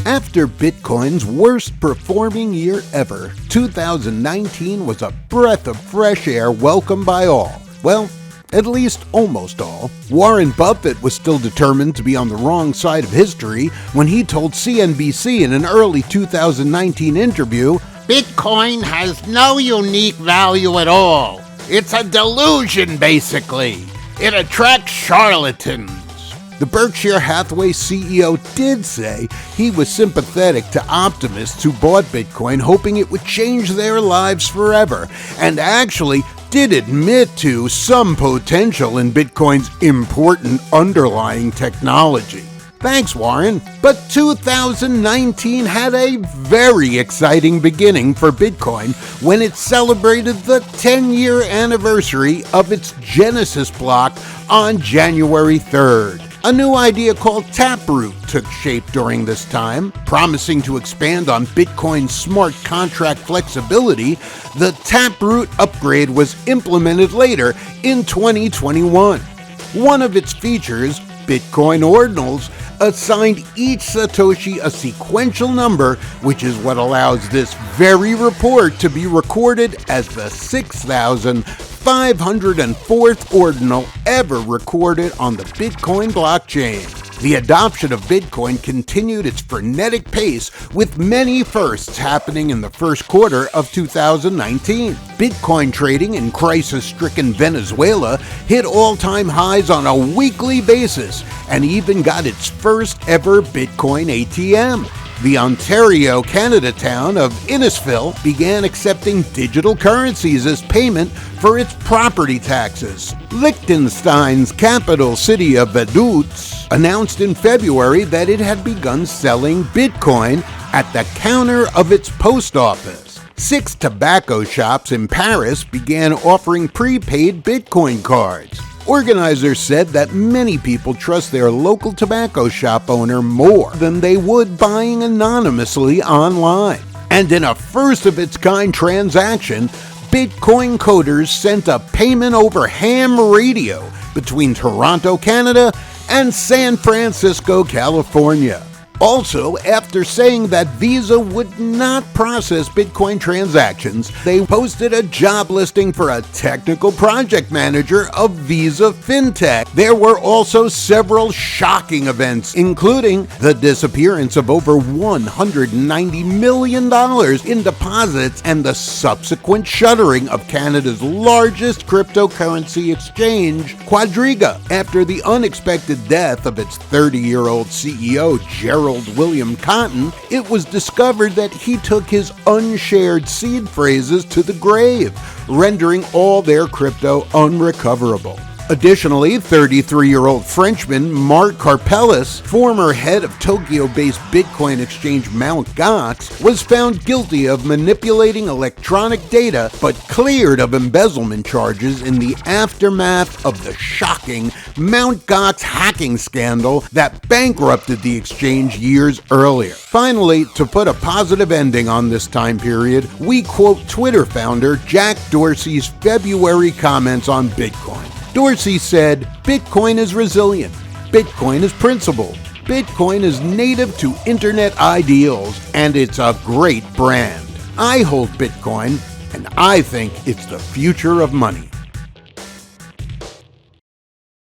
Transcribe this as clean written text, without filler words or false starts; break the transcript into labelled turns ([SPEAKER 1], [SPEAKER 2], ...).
[SPEAKER 1] After Bitcoin's worst performing year ever, 2019 was a breath of fresh air welcomed by all. Well, at least almost all. Warren Buffett was still determined to be on the wrong side of history when he told CNBC in an early 2019 interview,
[SPEAKER 2] "Bitcoin has no unique value at all. It's a delusion, basically. It attracts charlatans."
[SPEAKER 1] The Berkshire Hathaway CEO did say he was sympathetic to optimists who bought Bitcoin hoping it would change their lives forever, and actually did admit to some potential in Bitcoin's important underlying technology. Thanks, Warren. But 2019 had a very exciting beginning for Bitcoin when it celebrated the 10-year anniversary of its Genesis block on January 3rd. A new idea called Taproot took shape during this time. Promising to expand on Bitcoin's smart contract flexibility, the Taproot upgrade was implemented later in 2021. One of its features, Bitcoin Ordinals, assigned each Satoshi a sequential number, which is what allows this very report to be recorded as the 6,504th ordinal ever recorded on the Bitcoin blockchain. The adoption of Bitcoin continued its frenetic pace, with many firsts happening in the first quarter of 2019. Bitcoin trading in crisis-stricken Venezuela hit all-time highs on a weekly basis and even got its first ever Bitcoin ATM. The Ontario, Canada town of Innisfil began accepting digital currencies as payment for its property taxes. Liechtenstein's capital city of Vaduz announced in February that it had begun selling Bitcoin at the counter of its post office. 6 tobacco shops in Paris began offering prepaid Bitcoin cards. Organizers said that many people trust their local tobacco shop owner more than they would buying anonymously online. And in a first-of-its-kind transaction, Bitcoin coders sent a payment over ham radio between Toronto, Canada, and San Francisco, California. Also, after saying that Visa would not process Bitcoin transactions, they posted a job listing for a technical project manager of Visa FinTech. There were also several shocking events, including the disappearance of over $190 million in deposits and the subsequent shuttering of Canada's largest cryptocurrency exchange, Quadriga, after the unexpected death of its 30-year-old CEO, Gerald William Cotton. It was discovered that he took his unshared seed phrases to the grave, rendering all their crypto unrecoverable. Additionally, 33-year-old Frenchman Marc Karpeles, former head of Tokyo-based Bitcoin exchange Mt. Gox, was found guilty of manipulating electronic data but cleared of embezzlement charges in the aftermath of the shocking Mt. Gox hacking scandal that bankrupted the exchange years earlier. Finally, to put a positive ending on this time period, we quote Twitter founder Jack Dorsey's February comments on Bitcoin. Dorsey said, "Bitcoin is resilient. Bitcoin is principled. Bitcoin is native to internet ideals, and it's a great brand. I hold Bitcoin, and I think it's the future of money."